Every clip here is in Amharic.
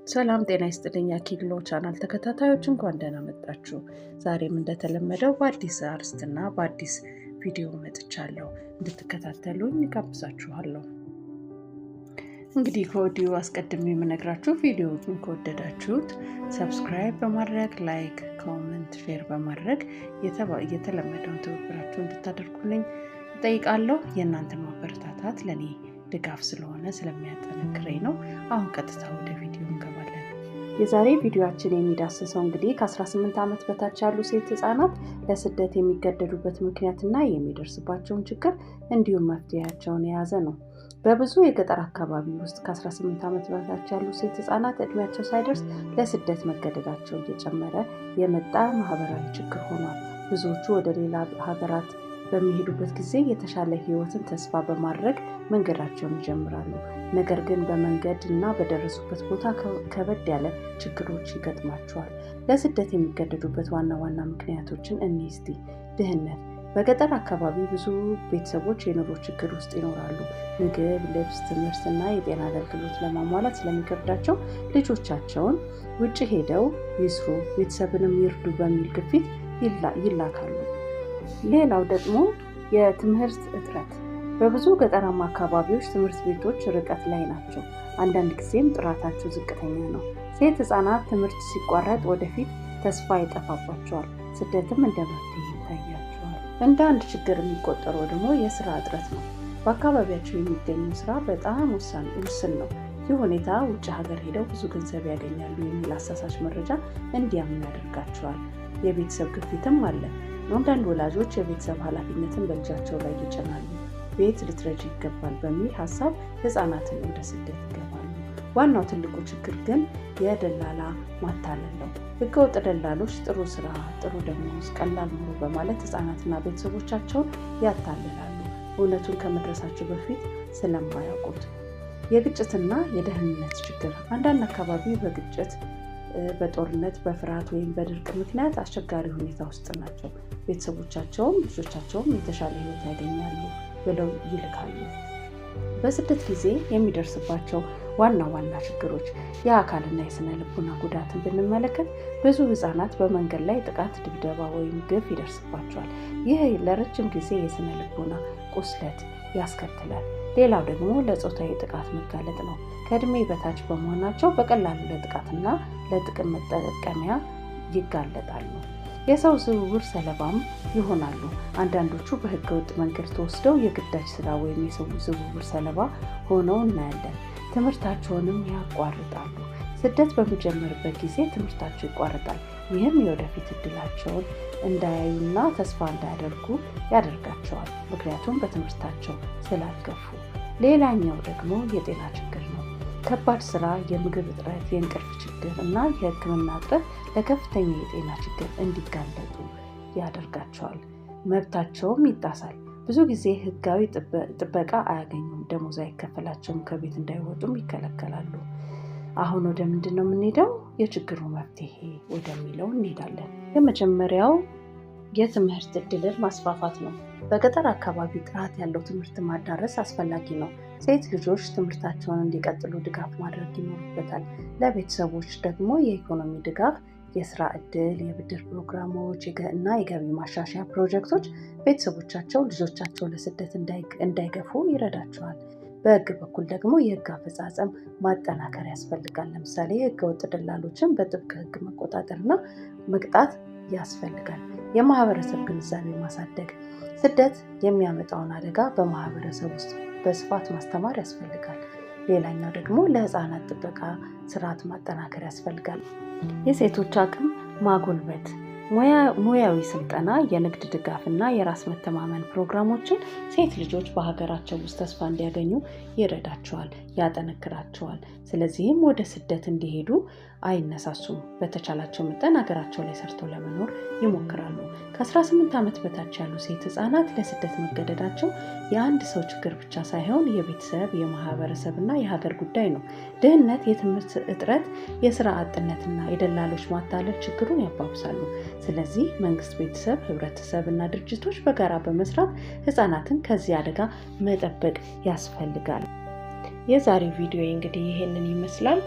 ሰላም ጤና ይስጥልኝ የኪሎ ቻናል ተከታታዮች እንኳን ደህና መጣችሁ። ዛሬም እንደተለመደው በአዲስ አርዕስትና በአዲስ ቪዲዮ መጥቻለሁ። እንድትከታተሉኝ ጋብዛችኋለሁ። እንግዲህ ከወዲሁ አስቀድሜ የምነግራችሁ ቪዲዮውን ከወደዳችሁት ሰብስክራይብ በማድረግ ላይክ፣ ኮሜንት፣ ሼር በማድረግ የተለመደውን ትብብራችሁ እንድታደርጉልኝ እጠይቃለሁ። የእናንተ ማበረታታት ለኔ ድጋፍ ስለሆነ ስለሚያጠነክረኝ ነው። አሁን ቀጥታ ወደ ቪዲዮ እንገባለን። የዛሬ ቪዲዮአችን የሚዳስሰው እንግዲህ ከ18 ዓመት በታች ያሉ ሴት ህጻናት ለስደት የሚገደዱበት ምክንያትና የሚደርስባቸውን ችግር እንዲሁም መፍትሄያቸውን የያዘ ነው። በብዙ የገጠር አካባቢ ውስጥ ከ18 ዓመት በታች ያሉ ሴት ህጻናት እድሜያቸው ሳይደርስ ለስደት መገደዳቸው እየጨመረ የመጣ ማህበራዊ ችግር ሆኗል። ብዙዎቹ ወደ ሌላ ሀገራት በሚሄዱበት ጊዜ የተሻለ ህይወትን ተስፋ በማድረግ መንገዳቸውን ይጀምራሉ። ነገር ግን በመንገድ እና በደረሱበት ቦታ ከበድ ያለ ችግሮች ይገጥማቸዋል። ለስደት የሚገደዱበት ዋና ዋና ምክንያቶችን እንይስቲ። ድህነት። በገጠር አካባቢ ብዙ ቤተሰቦች የኑሮ ችግር ውስጥ ይኖራሉ። ምግብ፣ ልብስ፣ ትምህርት እና የጤና አገልግሎት ለማሟላት ስለሚከብዳቸው ልጆቻቸውን ውጭ ሄደው ይስሩ፣ ቤተሰብንም ይርዱ በሚል ግፊት ይላካሉ። ሌላው ደግሞ የትምህርት እጥረት። በብዙ ገጠራማ አካባቢዎች ትምህርት ቤቶች ርቀት ላይ ናቸው። አንዳንድ ጊዜም ጥራታቸው ዝቅተኛ ነው። ሴት ህጻናት ትምህርት ሲቋረጥ ወደፊት ተስፋ ይጠፋባቸዋል። ስደትም እንደ መፍትሄ ይታያቸዋል። እንደ አንድ ችግር የሚቆጠረው ደግሞ የስራ እጥረት ነው። በአካባቢያቸው የሚገኘው ስራ በጣም ውስን ነው። ይህ ሁኔታ ውጭ ሀገር ሄደው ብዙ ገንዘብ ያገኛሉ የሚል አሳሳች መረጃ እንዲያምኑ ያደርጋቸዋል። የቤተሰብ ግፊትም አለ። አንዳንድ ወላጆች የቤተሰብ ኃላፊነትን በልጃቸው ላይ ይጭናሉ። ቤት ልትረጂ ይገባል በሚል ሀሳብ ህፃናትን ወደ ስደት ይገባሉ። ዋናው ትልቁ ችግር ግን የደላላ ማታለል ነው። ህገወጥ ደላሎች ጥሩ ስራ፣ ጥሩ ደሞዝ፣ ቀላል ኑሮ በማለት ህፃናትና ቤተሰቦቻቸውን ያታልላሉ፣ እውነቱን ከመድረሳቸው በፊት ስለማያውቁት። የግጭትና የደህንነት ችግር። አንዳንድ አካባቢ በግጭት፣ በጦርነት፣ በፍርሃት ወይም በድርቅ ምክንያት አስቸጋሪ ሁኔታ ውስጥ ናቸው። ቤተሰቦቻቸውም ልጆቻቸውም የተሻለ ህይወት ያገኛሉ ብለው ይልካሉ። በስደት ጊዜ የሚደርስባቸው ዋና ዋና ችግሮች የአካልና የስነ ልቦና ጉዳትን ብንመለከት ብዙ ህጻናት በመንገድ ላይ ጥቃት፣ ድብደባ ወይም ግፍ ይደርስባቸዋል። ይህ ለረጅም ጊዜ የስነ ልቦና ቁስለት ያስከትላል። ሌላው ደግሞ ለጾታዊ ጥቃት መጋለጥ ነው። ከእድሜ በታች በመሆናቸው በቀላሉ ለጥቃትና ለጥቅም መጠቀሚያ ይጋለጣሉ። የሰው ዝውውር ሰለባም ይሆናሉ። አንዳንዶቹ በህገወጥ መንገድ ተወስደው የግዳጅ ስራ ወይም የሰው ዝውውር ሰለባ ሆነው እናያለን። ትምህርታቸውንም ያቋርጣሉ። ስደት በሚጀምርበት ጊዜ ትምህርታቸው ይቋረጣል። ይህም የወደፊት እድላቸውን እንዳያዩና ተስፋ እንዳያደርጉ ያደርጋቸዋል፣ ምክንያቱም በትምህርታቸው ስላልገፉ። ሌላኛው ደግሞ የጤና ችግር ነው። ከባድ ስራ፣ የምግብ እጥረት፣ የእንቅልፍ ችግር እና የህክምና እጥረት ለከፍተኛ የጤና ችግር እንዲጋለጡ ያደርጋቸዋል። መብታቸውም ይጣሳል። ብዙ ጊዜ ህጋዊ ጥበቃ አያገኙም፣ ደሞዝ አይከፈላቸውም፣ ከቤት እንዳይወጡም ይከለከላሉ። አሁን ወደ ምንድን ነው የምንሄደው? የችግሩ መፍትሄ ወደሚለው እንሄዳለን። የመጀመሪያው የትምህርት እድልን ማስፋፋት ነው። በገጠር አካባቢ ጥራት ያለው ትምህርት ማዳረስ አስፈላጊ ነው። ሴት ልጆች ትምህርታቸውን እንዲቀጥሉ ድጋፍ ማድረግ ይኖርበታል። ለቤተሰቦች ደግሞ የኢኮኖሚ ድጋፍ፣ የስራ እድል፣ የብድር ፕሮግራሞች እና የገቢ ማሻሻያ ፕሮጀክቶች ቤተሰቦቻቸው ልጆቻቸው ለስደት እንዳይገፉ ይረዳቸዋል። በህግ በኩል ደግሞ የህግ አፈጻጸም ማጠናከር ያስፈልጋል። ለምሳሌ የህገ ወጥ ደላሎችን በጥብቅ ህግ መቆጣጠርና መቅጣት ያስፈልጋል። የማህበረሰብ ግንዛቤ ማሳደግ፣ ስደት የሚያመጣውን አደጋ በማህበረሰብ ውስጥ በስፋት ማስተማር ያስፈልጋል። ሌላኛው ደግሞ ለህፃናት ጥበቃ ስርዓት ማጠናከር ያስፈልጋል። የሴቶች አቅም ማጎልበት፣ ሙያዊ ስልጠና፣ የንግድ ድጋፍ እና የራስ መተማመን ፕሮግራሞችን ሴት ልጆች በሀገራቸው ውስጥ ተስፋ እንዲያገኙ ይረዳቸዋል፣ ያጠነክራቸዋል። ስለዚህም ወደ ስደት እንዲሄዱ አይነሳሱም። በተቻላቸው መጠን ሀገራቸው ላይ ሰርተው ለመኖር ይሞክራሉ። ከ18 ዓመት በታች ያሉ ሴት ህጻናት ለስደት መገደዳቸው የአንድ ሰው ችግር ብቻ ሳይሆን የቤተሰብ፣ የማህበረሰብ እና የሀገር ጉዳይ ነው። ድህነት፣ የትምህርት እጥረት፣ የስራ አጥነትና የደላሎች ማታለል ችግሩን ያባብሳሉ። ስለዚህ መንግስት፣ ቤተሰብ፣ ህብረተሰብ እና ድርጅቶች በጋራ በመስራት ህጻናትን ከዚህ አደጋ መጠበቅ ያስፈልጋል። የዛሬው ቪዲዮ እንግዲህ ይሄንን ይመስላል።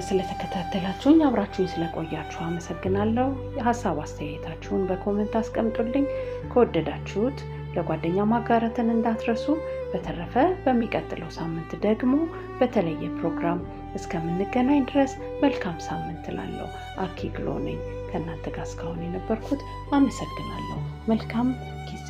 ስለተከታተላችሁኝ አብራችሁኝ ስለቆያችሁ አመሰግናለሁ። ሀሳብ አስተያየታችሁን በኮሜንት አስቀምጡልኝ። ከወደዳችሁት ለጓደኛ ማጋራትን እንዳትረሱ። በተረፈ በሚቀጥለው ሳምንት ደግሞ በተለየ ፕሮግራም እስከምንገናኝ ድረስ መልካም ሳምንት እላለሁ። አኪ ግሎ ነኝ ከእናንተ ጋር እስካሁን የነበርኩት። አመሰግናለሁ። መልካም ጊዜ